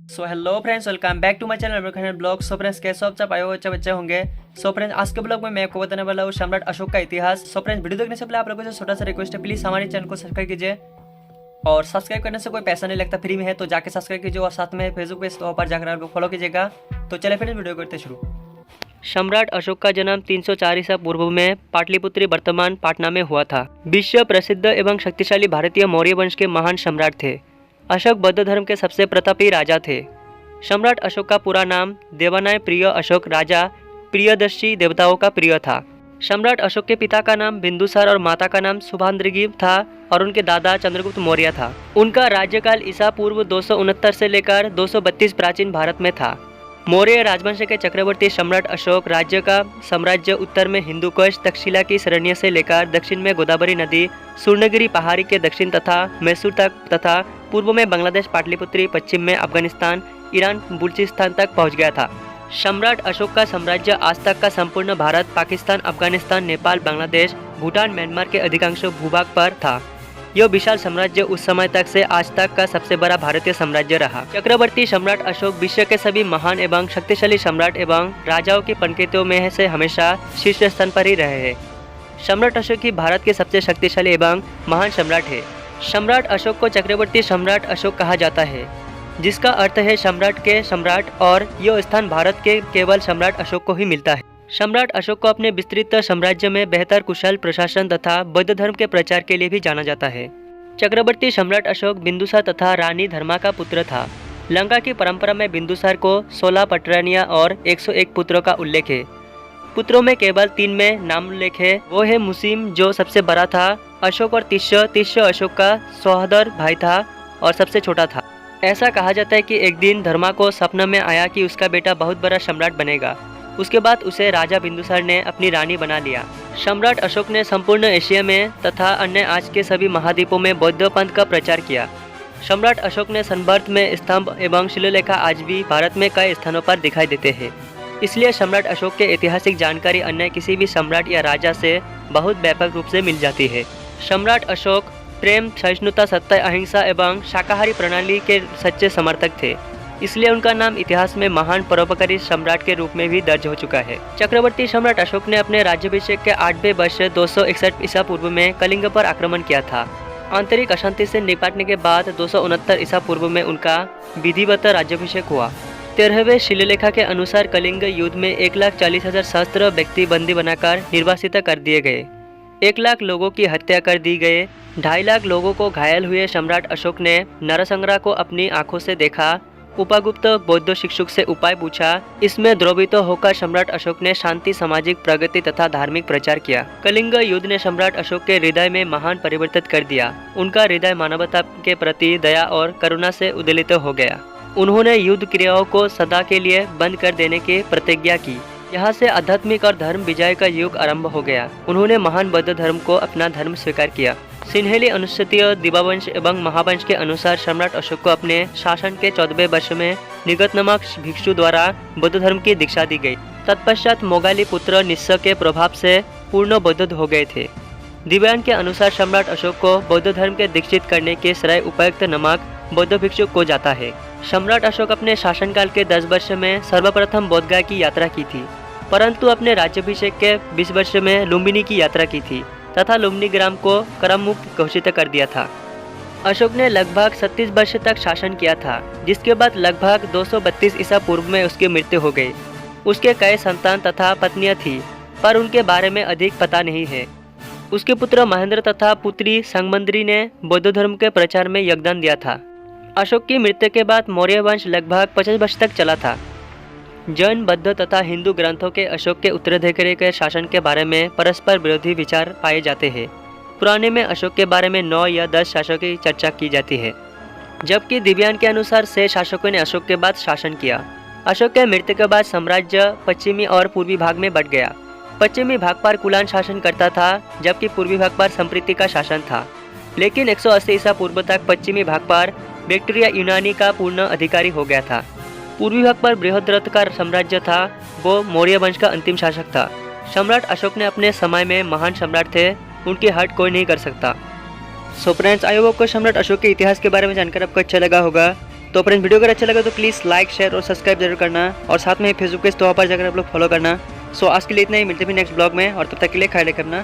So hello friends, welcome back to my channel blog. So friends, कैसे हो आप? आए हो अच्छे बच्चे होंगे। सो फ्रेंड्स, आज के ब्लॉग में मैं आपको बताने वाला हूँ सम्राट अशोक का इतिहास। सो फ्रेंड्स, वीडियो देखने से पहले आप लोगों से छोटा सा रिक्वेस्ट है, प्लीज हमारे चैनल को सब्सक्राइब कीजिए। और सब्सक्राइब करने से कोई पैसा नहीं लगता, फ्री में है, तो जाके सब्सक्राइब कीजिए। और साथ में फेसबुक पेज तो पर जाकर आप लोग फॉलो कीजिएगा। तो चले फ्रेंड्स, वीडियो करते शुरू। सम्राट अशोक का जन्म 304 ईसा पूर्व में पाटलिपुत्री वर्तमान पाटना में हुआ था। विश्व प्रसिद्ध एवं शक्तिशाली भारतीय मौर्य वंश के महान सम्राट थे। अशोक बौद्ध धर्म के सबसे प्रतापी राजा थे। सम्राट अशोक का पूरा नाम देवानाय प्रिय अशोक राजा प्रियदर्शी देवताओं का प्रिय था। सम्राट अशोक के पिता का नाम बिंदुसार और माता का नाम शुभांद्रगी था और उनके दादा चंद्रगुप्त मौर्य था। उनका राज्यकाल ईसा पूर्व 269 से लेकर 232 प्राचीन भारत में था। मौर्य राजवंश के चक्रवर्ती सम्राट अशोक राज्य का साम्राज्य उत्तर में हिंदुकुश तक्षशिला की सरण्य से लेकर दक्षिण में गोदावरी नदी स्वर्णगिरी पहाड़ी के दक्षिण तथा मैसूर तक तथा पूर्व में बांग्लादेश पाटलिपुत्री, पश्चिम में अफगानिस्तान, ईरान, बलूचिस्तान तक पहुंच गया था। सम्राट अशोक का साम्राज्य आज तक का संपूर्ण भारत, पाकिस्तान, अफगानिस्तान, नेपाल, बांग्लादेश, भूटान, म्यांमार के अधिकांश भूभाग पर था। यह विशाल साम्राज्य उस समय तक से आज तक का सबसे बड़ा भारतीय साम्राज्य रहा। चक्रवर्ती सम्राट अशोक विश्व के सभी महान एवं शक्तिशाली सम्राट एवं राजाओं की पंक्तियों में से हमेशा शीर्ष स्थान पर ही रहे हैं। सम्राट अशोक ही भारत के सबसे शक्तिशाली एवं महान सम्राट है। सम्राट अशोक को चक्रवर्ती सम्राट अशोक कहा जाता है, जिसका अर्थ है सम्राट के सम्राट, और यह स्थान भारत के केवल सम्राट अशोक को ही मिलता है। सम्राट अशोक को अपने विस्तृत साम्राज्य में बेहतर कुशल प्रशासन तथा बौद्ध धर्म के प्रचार के लिए भी जाना जाता है। चक्रवर्ती सम्राट अशोक बिंदुसार तथा रानी धर्मा का पुत्र था। लंका की परंपरा में बिंदुसार को 16 पटरानियां और 101 पुत्रों का उल्लेख है। पुत्रों में केवल 3 में नाम उल्लेख है। वो है मुसीम, जो सबसे बड़ा था, अशोक और तिष्य अशोक का सहोदर भाई था और सबसे छोटा था। ऐसा कहा जाता है कि एक दिन धर्मा को सपना में आया कि उसका बेटा बहुत बड़ा सम्राट बनेगा। उसके बाद उसे राजा बिंदुसार ने अपनी रानी बना लिया। सम्राट अशोक ने संपूर्ण एशिया में तथा अन्य आज के सभी महाद्वीपों में बौद्ध पंथ का प्रचार किया। सम्राट अशोक ने संदर्भ में स्तंभ एवं शिलालेख आज भी भारत में कई स्थानों पर दिखाई देते हैं। इसलिए सम्राट अशोक के ऐतिहासिक जानकारी अन्य किसी भी सम्राट या राजा से बहुत व्यापक रूप से मिल जाती है। सम्राट अशोक प्रेम, सहिष्णुता, सत्य, अहिंसा एवं शाकाहारी प्रणाली के सच्चे समर्थक थे। इसलिए उनका नाम इतिहास में महान परोपकारी सम्राट के रूप में भी दर्ज हो चुका है। चक्रवर्ती सम्राट अशोक ने अपने राज्याभिषेक के 8वें वर्ष 261 ईसा पूर्व में कलिंग पर आक्रमण किया था। आंतरिक अशांति से निपटने के बाद 269 ईसा पूर्व में उनका विधिवत राज्याभिषेक हुआ। 13वें शिलालेख के अनुसार कलिंग युद्ध में 1,40,000 सहस्त्र व्यक्ति बंदी बनाकर निर्वासित कर दिए गए। 1 लाख लोगों की हत्या कर दी गए। 2.5 लाख लोगों को घायल हुए। सम्राट अशोक ने नरसंहार को अपनी आंखों से देखा। उपगुप्त बौद्ध शिक्षक से उपाय पूछा। इसमें द्रवित होकर सम्राट अशोक ने शांति, सामाजिक प्रगति तथा धार्मिक प्रचार किया। कलिंग युद्ध ने सम्राट अशोक के हृदय में महान परिवर्तन कर दिया। उनका हृदय मानवता के प्रति दया और करुणा से उद्वेलित हो गया। उन्होंने युद्ध क्रियाओं को सदा के लिए बंद कर देने की प्रतिज्ञा की। यहाँ से आध्यात्मिक और धर्म विजय का युग आरंभ हो गया। उन्होंने महान बौद्ध धर्म को अपना धर्म स्वीकार किया। सिन्हेली अनुसूचित दिवावंश एवं महावंश के अनुसार सम्राट अशोक को अपने शासन के 14वें वर्ष में निगत नामक भिक्षु द्वारा बौद्ध धर्म की दीक्षा दी गई। तत्पश्चात मोगाली पुत्र निस्स के प्रभाव से पूर्ण बौद्ध हो गए थे। दिव्यान के अनुसार सम्राट अशोक को बौद्ध धर्म के दीक्षित करने के श्रेय उपयुक्त नामक बौद्ध भिक्षु को जाता है। सम्राट अशोक अपने शासनकाल के 10 वर्ष में सर्वप्रथम बोधगया की यात्रा की थी, परंतु अपने राज्याभिषेक के 20 वर्ष में लुम्बिनी की यात्रा की थी तथा लुम्बिनी ग्राम को क्रम मुक्त घोषित कर दिया था। अशोक ने लगभग 36 वर्ष तक शासन किया था, जिसके बाद लगभग 232 ईसा पूर्व में उसकी मृत्यु हो गई। उसके कई संतान तथा पत्नियां थी, पर उनके बारे में अधिक पता नहीं है। उसके पुत्र महेंद्र तथा पुत्री संगमंद्री ने बौद्ध धर्म के प्रचार में योगदान दिया था। अशोक की मृत्यु के बाद मौर्य वंश लगभग 50 वर्ष तक चला था। जैन, बौद्ध तथा हिंदू ग्रंथों के अशोक के उत्तराधिकारी के शासन के बारे में परस्पर विरोधी विचार पाए जाते हैं। पुराने में अशोक के बारे में 9 या 10 शासकों की चर्चा की जाती है, जबकि दिव्यान के अनुसार 6 शासकों ने अशोक के बाद शासन किया। अशोक के मृत्यु के बाद साम्राज्य पश्चिमी और पूर्वी भाग में बंट गया। पश्चिमी भाग पर कुलान शासन करता था, जबकि पूर्वी भाग पर संप्रीति का शासन था। लेकिन 180 ईसा पूर्व तक पश्चिमी भाग पर बैक्टीरिया यूनानी का पूर्ण अधिकारी हो गया था। पूर्वी भाग पर बृहद्रथ का साम्राज्य था, वो मौर्य वंश का अंतिम शासक था। सम्राट अशोक ने अपने समय में महान सम्राट थे, उनकी हट कोई नहीं कर सकता। सो फ्रेंड्स, आई होप आपको सम्राट अशोक के इतिहास के बारे में जानकर आपको अच्छा लगा होगा। तो फ्रेंड्स वीडियो अगर अच्छा लगे तो प्लीज़ लाइक शेयर और सब्सक्राइब जरूर करना, और साथ में फेसबुक पेज तो वहाँ पर जाकर आप लोग फॉलो करना। सो आज के लिए इतना ही, मिलते हैं नेक्स्ट ब्लॉग में, और तब तक के लिए ख्याल रखना।